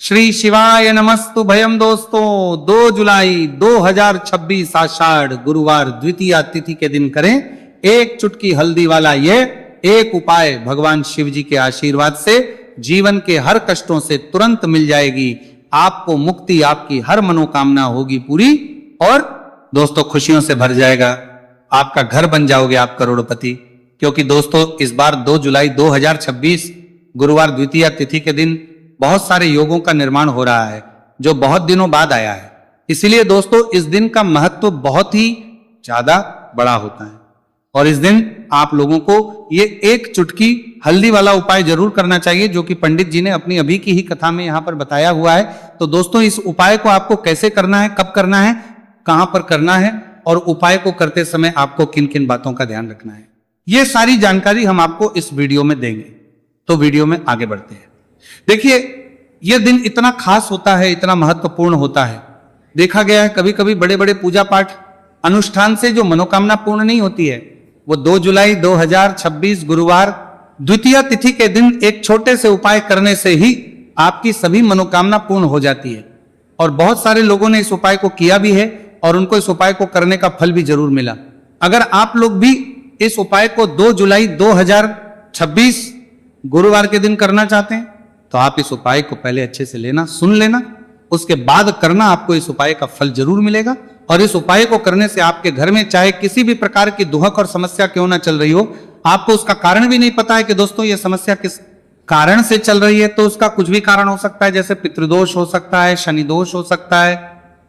श्री शिवाय नमस्तु भयम दोस्तों। 2 जुलाई 2026 आषाढ़ गुरुवार द्वितीया तिथि के दिन करें एक चुटकी हल्दी वाला ये एक उपाय। भगवान शिव जी के आशीर्वाद से जीवन के हर कष्टों से तुरंत मिल जाएगी आपको मुक्ति, आपकी हर मनोकामना होगी पूरी और दोस्तों खुशियों से भर जाएगा आपका घर, बन जाओगे आप करोड़पति। क्योंकि दोस्तों इस बार 2 जुलाई 2026 गुरुवार द्वितीया तिथि के दिन बहुत सारे योगों का निर्माण हो रहा है जो बहुत दिनों बाद आया है। इसीलिए दोस्तों इस दिन का महत्व बहुत ही ज्यादा बड़ा होता है और इस दिन आप लोगों को ये एक चुटकी हल्दी वाला उपाय जरूर करना चाहिए जो कि पंडित जी ने अपनी अभी की ही कथा में यहाँ पर बताया हुआ है। तो दोस्तों इस उपाय को आपको कैसे करना है, कब करना है, कहां पर करना है और उपाय को करते समय आपको किन किन बातों का ध्यान रखना है, ये सारी जानकारी हम आपको इस वीडियो में देंगे। तो वीडियो में आगे बढ़ते हैं। देखिए यह दिन इतना खास होता है, इतना महत्वपूर्ण होता है। देखा गया है कभी कभी बड़े बड़े पूजा पाठ अनुष्ठान से जो मनोकामना पूर्ण नहीं होती है वो 2 जुलाई 2026 गुरुवार द्वितीया तिथि के दिन एक छोटे से उपाय करने से ही आपकी सभी मनोकामना पूर्ण हो जाती है। और बहुत सारे लोगों ने इस उपाय को किया भी है और उनको इस उपाय को करने का फल भी जरूर मिला। अगर आप लोग भी इस उपाय को 2 जुलाई 2026 गुरुवार के दिन करना चाहते हैं तो आप इस उपाय को पहले अच्छे से लेना, सुन लेना, उसके बाद करना, आपको इस उपाय का फल जरूर मिलेगा। और इस उपाय को करने से आपके घर में चाहे किसी भी प्रकार की दुहक और समस्या क्यों ना चल रही हो, आपको उसका कारण भी नहीं पता है कि दोस्तों ये समस्या किस कारण से चल रही है, तो उसका कुछ भी कारण हो सकता है। जैसे पितृदोष हो सकता है, शनि दोष हो सकता है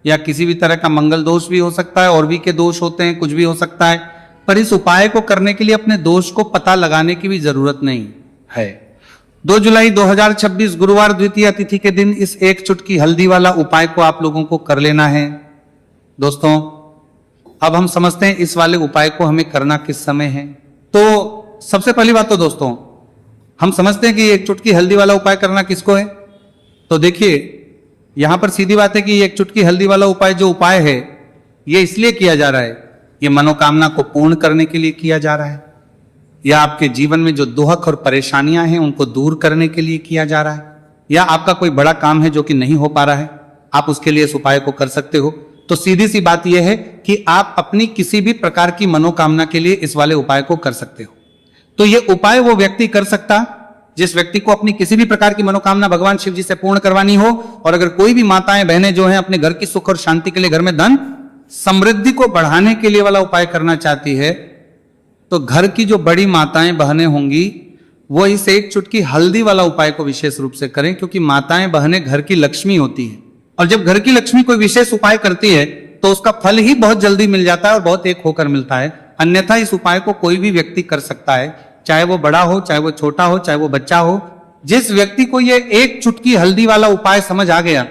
या किसी भी तरह का मंगल दोष भी हो सकता है, और भी के दोष होते हैं, कुछ भी हो सकता है। पर इस उपाय को करने के लिए अपने दोष को पता लगाने की भी जरूरत नहीं है। 2 जुलाई 2026 गुरुवार द्वितीया तिथि के दिन इस एक चुटकी हल्दी वाला उपाय को आप लोगों को कर लेना है। दोस्तों अब हम समझते हैं इस वाले उपाय को हमें करना किस समय है। तो सबसे पहली बात तो दोस्तों हम समझते हैं कि एक चुटकी हल्दी वाला उपाय करना किसको है। तो देखिए यहां पर सीधी बात है कि एक चुटकी हल्दी वाला उपाय जो उपाय है ये इसलिए किया जा रहा है, ये मनोकामना को पूर्ण करने के लिए किया जा रहा है, या आपके जीवन में जो दुहक और परेशानियां हैं उनको दूर करने के लिए किया जा रहा है, या आपका कोई बड़ा काम है जो कि नहीं हो पा रहा है, आप उसके लिए इस उपाय को कर सकते हो। तो सीधी सी बात यह है कि आप अपनी किसी भी प्रकार की मनोकामना के लिए इस वाले उपाय को कर सकते हो। तो ये उपाय वो व्यक्ति कर सकता जिस व्यक्ति को अपनी किसी भी प्रकार की मनोकामना भगवान शिव जी से पूर्ण करवानी हो। और अगर कोई भी माताएं बहनें जो हैं अपने घर की सुख और शांति के लिए, घर में धन समृद्धि को बढ़ाने के लिए वाला उपाय करना चाहती है, तो घर की जो बड़ी माताएं बहनें होंगी वो इस एक चुटकी हल्दी वाला उपाय को विशेष रूप से करें। क्योंकि माताएं बहनें घर की लक्ष्मी होती है और जब घर की लक्ष्मी कोई विशेष उपाय करती है तो उसका फल ही बहुत जल्दी मिल जाता है और बहुत एक होकर मिलता है। अन्यथा इस उपाय को कोई भी व्यक्ति कर सकता है, चाहे वो बड़ा हो, चाहे वो छोटा हो, चाहे वो बच्चा हो। जिस व्यक्ति को ये एक चुटकी हल्दी वाला उपाय समझ आ गया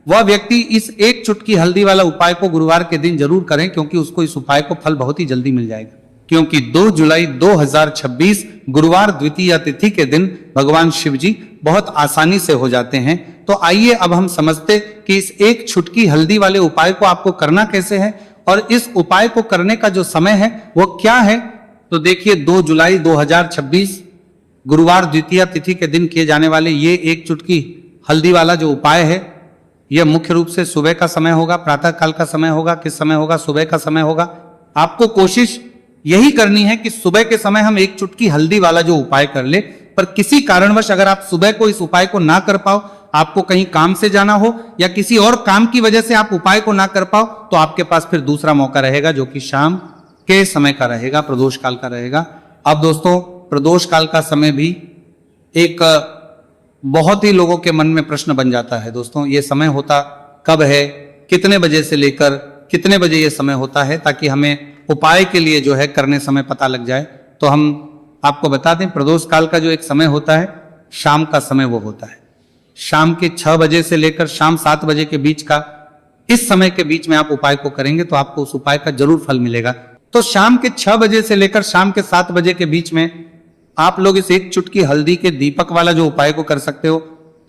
वह व्यक्ति इस एक चुटकी हल्दी वाला उपाय को गुरुवार के दिन जरूर करें, क्योंकि उसको इस उपाय को फल बहुत ही जल्दी मिल जाएगा। क्योंकि 2 जुलाई 2026 गुरुवार द्वितीया तिथि के दिन भगवान शिव जी बहुत आसानी से हो जाते हैं। तो आइए अब हम समझते कि इस एक चुटकी हल्दी वाले उपाय को आपको करना कैसे है और इस उपाय को करने का जो समय है वो क्या है। तो देखिए 2 जुलाई 2026 गुरुवार द्वितीया तिथि के दिन किए जाने वाले ये एक चुटकी हल्दी वाला जो उपाय है यह मुख्य रूप से सुबह का समय होगा, प्रातः काल का समय होगा। किस समय होगा? सुबह का समय होगा। आपको कोशिश यही करनी है कि सुबह के समय हम एक चुटकी हल्दी वाला जो उपाय कर ले। पर किसी कारणवश अगर आप सुबह को इस उपाय को ना कर पाओ, आपको कहीं काम से जाना हो या किसी और काम की वजह से आप उपाय को ना कर पाओ, तो आपके पास फिर दूसरा मौका रहेगा जो कि शाम के समय का रहेगा, प्रदोष काल का रहेगा। अब दोस्तों प्रदोष काल का समय भी एक बहुत ही लोगों के मन में प्रश्न बन जाता है। दोस्तों ये समय होता कब है, कितने बजे से लेकर कितने बजे ये समय होता है, ताकि हमें उपाय के लिए जो है करने समय पता लग जाए। तो हम आपको बता दें प्रदोष काल का जो एक समय होता है शाम का समय वो होता है शाम के 6 बजे से लेकर शाम 7 बजे के बीच का। इस समय के बीच में आप उपाय को करेंगे तो आपको उस उपाय का जरूर फल मिलेगा। तो शाम के 6 बजे से लेकर शाम के 7 बजे के बीच में आप लोग इस एक चुटकी हल्दी के दीपक वाला जो उपाय को कर सकते हो।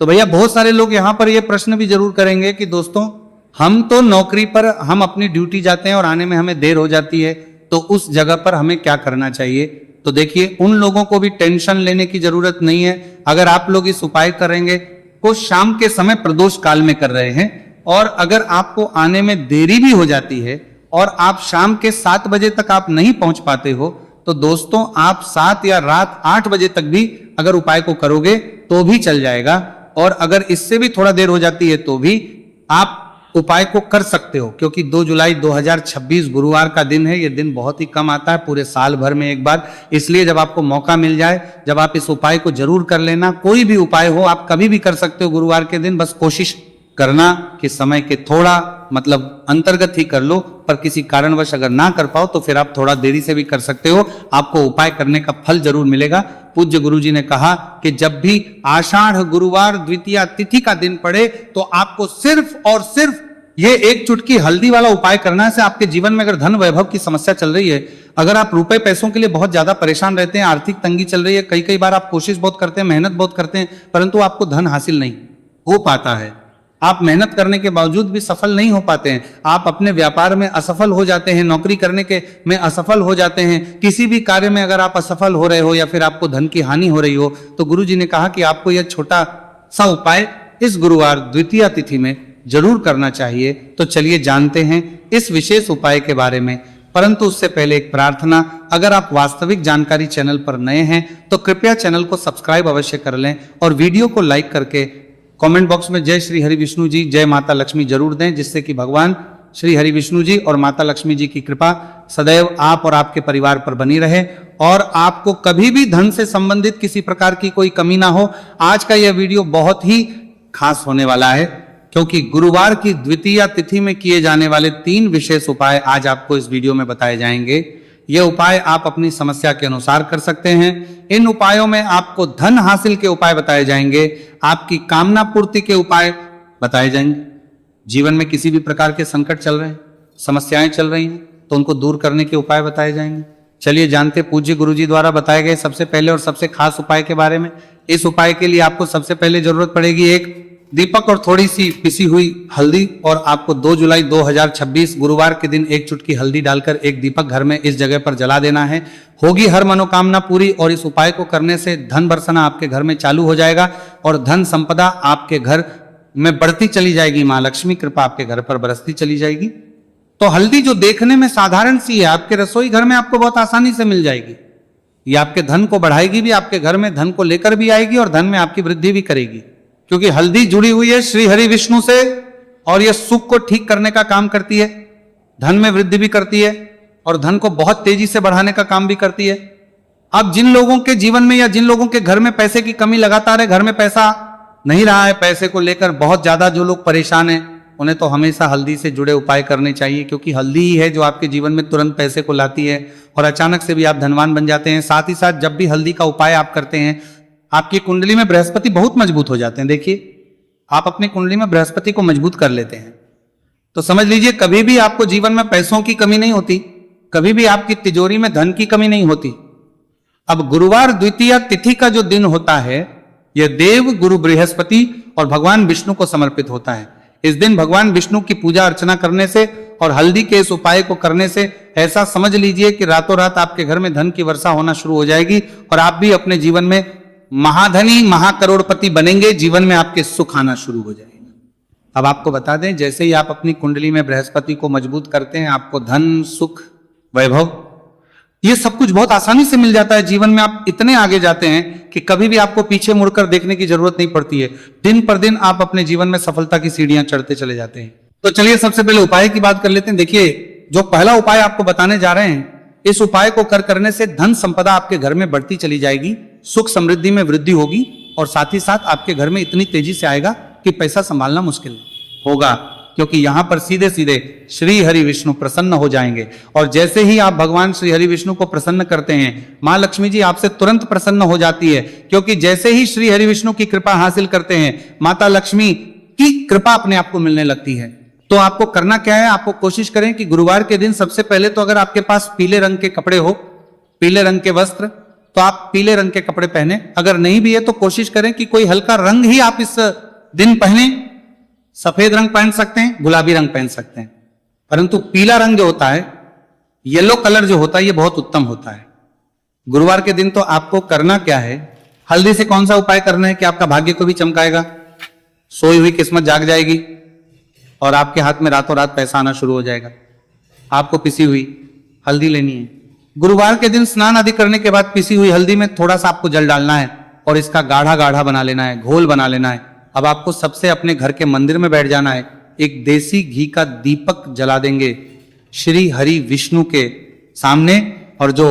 तो भैया बहुत सारे लोग यहाँ पर ये प्रश्न भी जरूर करेंगे कि दोस्तों हम तो नौकरी पर, हम अपनी ड्यूटी जाते हैं और आने में हमें देर हो जाती है, तो उस जगह पर हमें क्या करना चाहिए। तो देखिए उन लोगों को भी टेंशन लेने की जरूरत नहीं है। अगर आप लोग इस उपाय करेंगे को शाम के समय प्रदोष काल में कर रहे हैं। और अगर आपको आने में देरी भी हो जाती है और आप शाम के 7 बजे तक आप नहीं पहुंच पाते हो, तो दोस्तों आप 7 या रात 8 बजे तक भी अगर उपाय को करोगे तो भी चल जाएगा। और अगर इससे भी थोड़ा देर हो जाती है तो भी आप उपाय को कर सकते हो, क्योंकि 2 जुलाई 2026 गुरुवार का दिन है। यह दिन बहुत ही कम आता है पूरे साल भर में एक बार, इसलिए जब आपको मौका मिल जाए, जब आप इस उपाय को जरूर कर लेना। कोई भी उपाय हो आप कभी भी कर सकते हो गुरुवार के दिन, बस कोशिश करना कि समय के थोड़ा अंतर्गत ही कर लो, पर किसी कारणवश अगर ना कर पाओ तो फिर आप थोड़ा देरी से भी कर सकते हो, आपको उपाय करने का फल जरूर मिलेगा। पूज्य गुरुजी ने कहा कि जब भी आषाढ़ गुरुवार द्वितीया तिथि का दिन पड़े तो आपको सिर्फ और सिर्फ ये एक चुटकी हल्दी वाला उपाय करना से आपके जीवन में अगर धन वैभव की समस्या चल रही है, अगर आप रुपए पैसों के लिए बहुत ज्यादा परेशान रहते हैं, आर्थिक तंगी चल रही है, कई बार आप कोशिश बहुत करते हैं, मेहनत बहुत करते हैं, परंतु आपको धन हासिल नहीं हो पाता है, आप मेहनत करने के बावजूद भी सफल नहीं हो पाते हैं, आप अपने व्यापार में असफल हो जाते हैं, नौकरी करने के में असफल हो जाते हैं, किसी भी कार्य में अगर आप असफल हो रहे हो या फिर आपको धन की हानि हो रही हो, तो गुरुजी ने कहा कि आपको यह छोटा सा उपाय इस गुरुवार द्वितीया तिथि में जरूर करना चाहिए। तो चलिए जानते हैं इस विशेष उपाय के बारे में, परंतु उससे पहले एक प्रार्थना, अगर आप वास्तविक जानकारी चैनल पर नए हैं तो कृपया चैनल को सब्सक्राइब अवश्य कर लें और वीडियो को लाइक करके कमेंट बॉक्स में जय श्री हरि विष्णु जी, जय माता लक्ष्मी जरूर दें, जिससे कि भगवान श्री हरि विष्णु जी और माता लक्ष्मी जी की कृपा सदैव आप और आपके परिवार पर बनी रहे और आपको कभी भी धन से संबंधित किसी प्रकार की कोई कमी ना हो। आज का यह वीडियो बहुत ही खास होने वाला है, क्योंकि गुरुवार की द्वितीया तिथि में किए जाने वाले 3 विशेष उपाय आज आपको इस वीडियो में बताए जाएंगे। ये उपाय आप अपनी समस्या के अनुसार कर सकते हैं। इन उपायों में आपको धन हासिल के उपाय बताए जाएंगे, आपकी कामना पूर्ति के उपाय बताए जाएंगे। जीवन में किसी भी प्रकार के संकट चल रहे हैं, समस्याएं चल रही हैं, तो उनको दूर करने के उपाय बताए जाएंगे। चलिए जानते पूज्य गुरुजी द्वारा बताए गए सबसे पहले और सबसे खास उपाय के बारे में। इस उपाय के लिए आपको सबसे पहले जरूरत पड़ेगी एक दीपक और थोड़ी सी पिसी हुई हल्दी, और आपको 2 जुलाई 2026 गुरुवार के दिन एक चुटकी हल्दी डालकर एक दीपक घर में इस जगह पर जला देना है। होगी हर मनोकामना पूरी, और इस उपाय को करने से धन बरसना आपके घर में चालू हो जाएगा और धन संपदा आपके घर में बढ़ती चली जाएगी। मां लक्ष्मी कृपा आपके घर पर बरसती चली जाएगी। तो हल्दी जो देखने में साधारण सी है, आपके रसोई घर में आपको बहुत आसानी से मिल जाएगी। ये आपके धन को बढ़ाएगी भी, आपके घर में धन को लेकर भी आएगी और धन में आपकी वृद्धि भी करेगी, क्योंकि हल्दी जुड़ी हुई है श्री हरि विष्णु से और यह सुख को ठीक करने का काम करती है, धन में वृद्धि भी करती है और धन को बहुत तेजी से बढ़ाने का काम भी करती है। अब जिन लोगों के जीवन में या जिन लोगों के घर में पैसे की कमी लगातार है, घर में पैसा नहीं रहा है, पैसे को लेकर बहुत ज्यादा जो लोग परेशान हैं, उन्हें तो हमेशा हल्दी से जुड़े उपाय करने चाहिए, क्योंकि हल्दी ही है जो आपके जीवन में तुरंत पैसे को लाती है और अचानक से भी आप धनवान बन जाते हैं। साथ ही साथ जब भी हल्दी का उपाय आप करते हैं, आपकी कुंडली में बृहस्पति बहुत मजबूत हो जाते हैं। देखिए, आप अपनी कुंडली में बृहस्पति को मजबूत कर लेते हैं तो समझ लीजिए कभी भी आपको जीवन में पैसों की कमी नहीं होती, कभी भी आपकी तिजोरी में धन की कमी नहीं होती। अब गुरुवार द्वितीया तिथि का जो दिन होता है, यह देव गुरु बृहस्पति और भगवान विष्णु को समर्पित होता है। इस दिन भगवान विष्णु की पूजा अर्चना करने से और हल्दी के इस उपाय को करने से ऐसा समझ लीजिए कि रातों रात आपके घर में धन की वर्षा होना शुरू हो जाएगी और आप भी अपने जीवन में महाधनी महाकरोड़पति बनेंगे, जीवन में आपके सुख आना शुरू हो जाएगा। अब आपको बता दें, जैसे ही आप अपनी कुंडली में बृहस्पति को मजबूत करते हैं, आपको धन, सुख, वैभव, ये सब कुछ बहुत आसानी से मिल जाता है। जीवन में आप इतने आगे जाते हैं कि कभी भी आपको पीछे मुड़कर देखने की जरूरत नहीं पड़ती है। दिन पर दिन आप अपने जीवन में सफलता की सीढ़ियां चढ़ते चले जाते हैं। तो चलिए सबसे पहले उपाय की बात कर लेते हैं। देखिए, जो पहला उपाय आपको बताने जा रहे हैं, इस उपाय को करने से धन संपदा आपके घर में बढ़ती चली जाएगी, सुख समृद्धि में वृद्धि होगी और साथ ही साथ आपके घर में इतनी तेजी से आएगा कि पैसा संभालना मुश्किल होगा, क्योंकि यहां पर सीधे सीधे श्री हरि विष्णु प्रसन्न हो जाएंगे। और जैसे ही आप भगवान श्री हरि विष्णु को प्रसन्न करते हैं, मां लक्ष्मी जी आपसे तुरंत प्रसन्न हो जाती है, क्योंकि जैसे ही श्री हरि विष्णु की कृपा हासिल करते हैं, माता लक्ष्मी की कृपा अपने आप को मिलने लगती है। तो आपको करना क्या है, आपको कोशिश करें कि गुरुवार के दिन सबसे पहले तो अगर आपके पास पीले रंग के कपड़े हो, पीले रंग के वस्त्र, तो आप पीले रंग के कपड़े पहने। अगर नहीं भी है तो कोशिश करें कि कोई हल्का रंग ही आप इस दिन पहने। सफेद रंग पहन सकते हैं, गुलाबी रंग पहन सकते हैं, परंतु पीला रंग जो होता है, येलो कलर जो होता है, ये बहुत उत्तम होता है। गुरुवार के दिन तो आपको करना क्या है, हल्दी से कौन सा उपाय करना है कि आपका भाग्य को भी चमकाएगा। सोई हुई किस्मत जाग जाएगी और आपके हाथ में रातों रात पैसा आना शुरू हो जाएगा। आपको पिसी हुई हल्दी लेनी है। गुरुवार के दिन स्नान आदि करने के बाद पिसी हुई हल्दी में थोड़ा सा आपको जल डालना है और इसका गाढ़ा गाढ़ा बना लेना है, घोल बना लेना है। अब आपको सबसे अपने घर के मंदिर में बैठ जाना है, एक देसी घी का दीपक जला देंगे श्री हरि विष्णु के सामने, और जो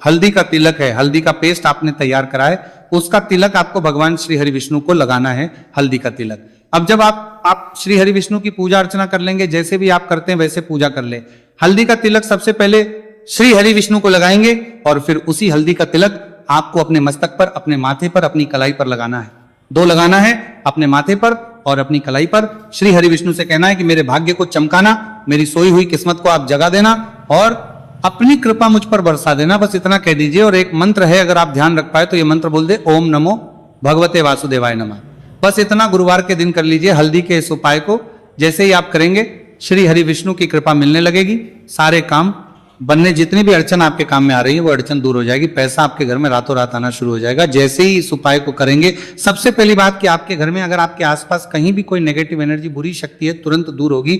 हल्दी का तिलक है, हल्दी का पेस्ट आपने तैयार करा है, उसका तिलक आपको भगवान श्री हरि विष्णु को लगाना है, हल्दी का तिलक। अब जब आप श्री हरि विष्णु की पूजा अर्चना कर लेंगे, जैसे भी आप करते हैं वैसे पूजा कर ले। हल्दी का तिलक सबसे पहले श्री हरि विष्णु को लगाएंगे और फिर उसी हल्दी का तिलक आपको अपने मस्तक पर, अपने माथे पर, अपनी कलाई पर लगाना है। 2 लगाना है, अपने माथे पर और अपनी कलाई पर। श्री हरि विष्णु से कहना है कि मेरे भाग्य को चमकाना, मेरी सोई हुई किस्मत को आप जगा देना और अपनी कृपा मुझ पर बरसा देना, बस इतना कह दीजिए। और एक मंत्र है, अगर आप ध्यान रख पाए तो ये मंत्र बोल दे, ओम नमो भगवते वासुदेवाय नमः। बस इतना गुरुवार के दिन कर लीजिए हल्दी के इस उपाय को। जैसे ही आप करेंगे श्री हरि विष्णु की कृपा मिलने लगेगी, सारे काम बनने, जितनी भी अड़चन आपके काम में आ रही है वो अड़चन दूर हो जाएगी, पैसा आपके घर में रातों रात आना शुरू हो जाएगा। जैसे ही इस उपाय को करेंगे, सबसे पहली बात कि आपके घर में अगर आपके आसपास कहीं भी कोई नेगेटिव एनर्जी, बुरी शक्ति है, तुरंत दूर होगी।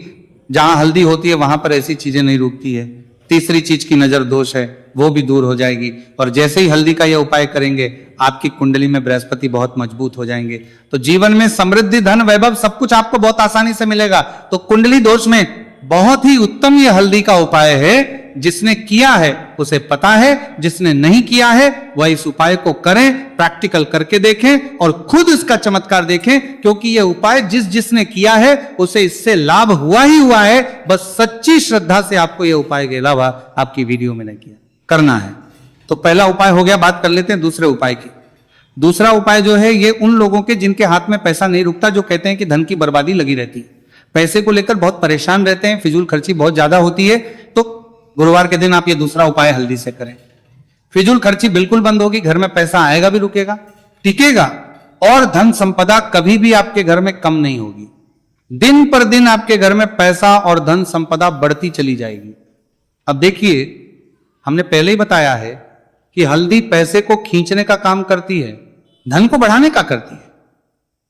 जहां हल्दी होती है वहां पर ऐसी चीजें नहीं रुकती है। तीसरी चीज की नजर दोष है, वो भी दूर हो जाएगी। और जैसे ही हल्दी का यह उपाय करेंगे, आपकी कुंडली में बृहस्पति बहुत मजबूत हो जाएंगे, तो जीवन में समृद्धि, धन, वैभव सब कुछ आपको बहुत आसानी से मिलेगा। तो कुंडली दोष में बहुत ही उत्तम ये हल्दी का उपाय है। जिसने किया है उसे पता है, जिसने नहीं किया है वह इस उपाय को करें, प्रैक्टिकल करके देखें और खुद इसका चमत्कार देखें, क्योंकि यह उपाय जिसने किया है उसे इससे लाभ हुआ ही हुआ है। बस सच्ची श्रद्धा से आपको यह उपाय के अलावा आपकी वीडियो में नहीं किया करना है। तो पहला उपाय हो गया। बात कर लेते हैं दूसरे उपाय की। दूसरा उपाय जो है ये उन लोगों के जिनके हाथ में पैसा नहीं रुकता, जो कहते हैं कि धन की बर्बादी लगी रहती है, पैसे को लेकर बहुत परेशान रहते हैं, फिजूल खर्ची बहुत ज्यादा होती है। तो गुरुवार के दिन आप ये दूसरा उपाय हल्दी से करें, फिजूल खर्ची बिल्कुल बंद होगी, घर में पैसा आएगा भी, रुकेगा, टिकेगा, और धन संपदा कभी भी आपके घर में कम नहीं होगी। दिन पर दिन आपके घर में पैसा और धन संपदा बढ़ती चली जाएगी। अब देखिए, हमने पहले ही बताया है कि हल्दी पैसे को खींचने का काम करती है, धन को बढ़ाने का करती है,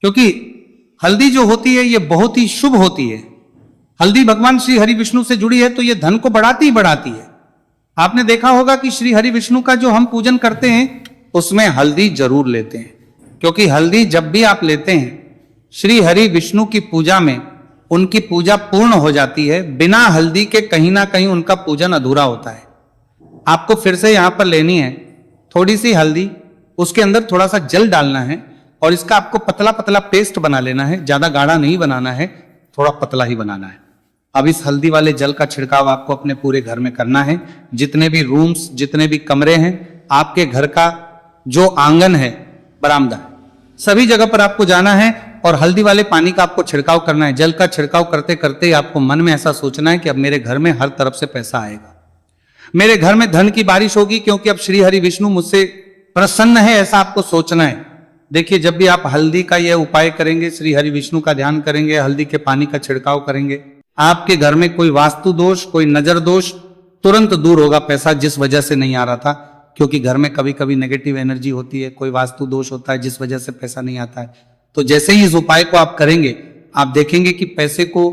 क्योंकि हल्दी जो होती है ये बहुत ही शुभ होती है। हल्दी भगवान श्री हरि विष्णु से जुड़ी है, तो ये धन को बढ़ाती ही बढ़ाती है। आपने देखा होगा कि श्री हरि विष्णु का जो हम पूजन करते हैं उसमें हल्दी जरूर लेते हैं, क्योंकि हल्दी जब भी आप लेते हैं श्री हरि विष्णु की पूजा में उनकी पूजा पूर्ण हो जाती है। बिना हल्दी के कहीं ना कहीं उनका पूजन अधूरा होता है। आपको फिर से यहां पर लेनी है थोड़ी सी हल्दी, उसके अंदर थोड़ा सा जल डालना है और इसका आपको पतला पतला पेस्ट बना लेना है। ज्यादा गाढ़ा नहीं बनाना है, थोड़ा पतला ही बनाना है। अब इस हल्दी वाले जल का छिड़काव आपको अपने पूरे घर में करना है। जितने भी रूम्स, जितने भी कमरे हैं, आपके घर का जो आंगन है, बरामदा है, सभी जगह पर आपको जाना है और हल्दी वाले पानी का आपको छिड़काव करना है। जल का छिड़काव करते करते आपको मन में ऐसा सोचना है कि अब मेरे घर में हर तरफ से पैसा आएगा, मेरे घर में धन की बारिश होगी, क्योंकि अब श्री हरि विष्णु मुझसे प्रसन्न है, ऐसा आपको सोचना है। देखिए, जब भी आप हल्दी का यह उपाय करेंगे, श्री हरि विष्णु का ध्यान करेंगे, हल्दी के पानी का छिड़काव करेंगे, आपके घर में कोई वास्तु दोष, कोई नजर दोष तुरंत दूर होगा। पैसा जिस वजह से नहीं आ रहा था, क्योंकि घर में कभी कभी नेगेटिव एनर्जी होती है, कोई वास्तु दोष होता है जिस वजह से पैसा नहीं आता है। तो जैसे ही इस उपाय को आप करेंगे, आप देखेंगे कि पैसे को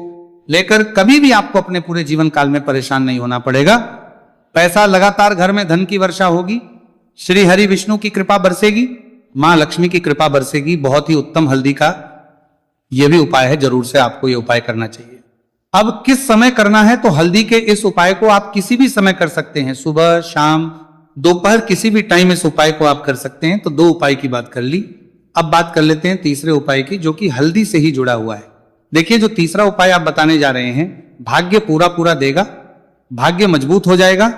लेकर कभी भी आपको अपने पूरे जीवन काल में परेशान नहीं होना पड़ेगा। पैसा लगातार घर में, धन की वर्षा होगी, श्री हरि विष्णु की कृपा बरसेगी, मां लक्ष्मी की कृपा बरसेगी। बहुत ही उत्तम हल्दी का यह भी उपाय है, जरूर से आपको यह उपाय करना चाहिए। अब किस समय करना है, तो हल्दी के इस उपाय को आप किसी भी समय कर सकते हैं, सुबह, शाम, दोपहर, किसी भी टाइम इस उपाय को आप कर सकते हैं। तो 2 उपाय की बात कर ली। अब बात कर लेते हैं तीसरे उपाय की, जो कि हल्दी से ही जुड़ा हुआ है। देखिए, जो तीसरा उपाय आप बताने जा रहे हैं, भाग्य पूरा पूरा देगा, भाग्य मजबूत हो जाएगा,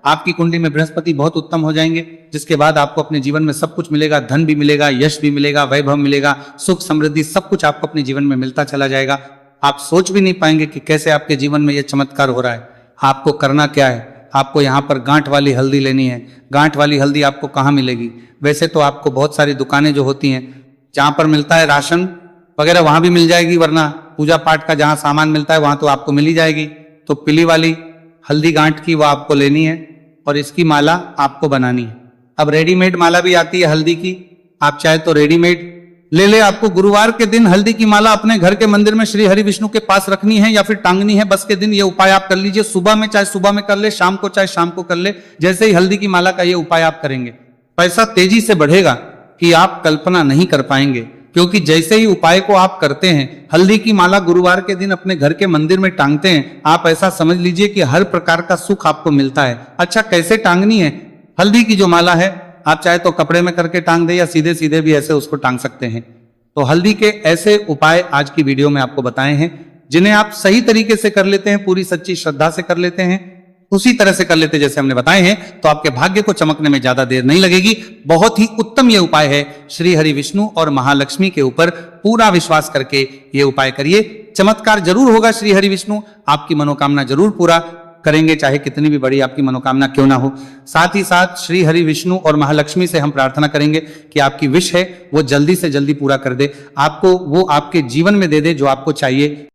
आपकी कुंडली में बृहस्पति बहुत उत्तम हो जाएंगे, जिसके बाद आपको अपने जीवन में सब कुछ मिलेगा, धन भी मिलेगा, यश भी मिलेगा, वैभव मिलेगा, सुख समृद्धि सब कुछ आपको अपने जीवन में मिलता चला जाएगा। आप सोच भी नहीं पाएंगे कि कैसे आपके जीवन में यह चमत्कार हो रहा है। आपको करना क्या है, आपको यहाँ पर गांठ वाली हल्दी लेनी है। गांठ वाली हल्दी आपको कहाँ मिलेगी? वैसे तो आपको बहुत सारी दुकानें जो होती हैं, जहाँ पर मिलता है राशन वगैरह, वहां भी मिल जाएगी, वरना पूजा पाठ का जहाँ सामान मिलता है वहां तो आपको मिल ही जाएगी। तो पीली वाली हल्दी गांठ की वो आपको लेनी है और इसकी माला आपको बनानी है। अब रेडीमेड माला भी आती है हल्दी की, आप चाहे तो रेडीमेड ले ले। आपको गुरुवार के दिन हल्दी की माला अपने घर के मंदिर में श्री हरि विष्णु के पास रखनी है या फिर टांगनी है। बस के दिन ये उपाय आप कर लीजिए। सुबह में चाहे सुबह में कर ले, शाम को चाहे शाम को कर ले। जैसे ही हल्दी की माला का ये उपाय आप करेंगे, पैसा तेजी से बढ़ेगा कि आप कल्पना नहीं कर पाएंगे। क्योंकि जैसे ही उपाय को आप करते हैं, हल्दी की माला गुरुवार के दिन अपने घर के मंदिर में टांगते हैं, आप ऐसा समझ लीजिए कि हर प्रकार का सुख आपको मिलता है। अच्छा, कैसे टांगनी है हल्दी की जो माला है? आप चाहे तो कपड़े में करके टांग दे या सीधे सीधे भी ऐसे उसको टांग सकते हैं। तो हल्दी के ऐसे उपाय आज की वीडियो में आपको बताए हैं, जिन्हें आप सही तरीके से कर लेते हैं, पूरी सच्ची श्रद्धा से कर लेते हैं, उसी तरह से कर लेते जैसे हमने बताए हैं, तो आपके भाग्य को चमकने में ज्यादा देर नहीं लगेगी। बहुत ही उत्तम ये उपाय है। श्री हरि विष्णु और महालक्ष्मी के ऊपर पूरा विश्वास करके ये उपाय करिए। चमत्कार जरूर होगा। श्री हरि विष्णु आपकी मनोकामना जरूर पूरा करेंगे, चाहे कितनी भी बड़ी आपकी मनोकामना क्यों ना हो। साथ ही साथ श्री हरि विष्णु और महालक्ष्मी से हम प्रार्थना करेंगे कि आपकी विश है वो जल्दी से जल्दी पूरा कर दे, आपको वो आपके जीवन में दे दे जो आपको चाहिए।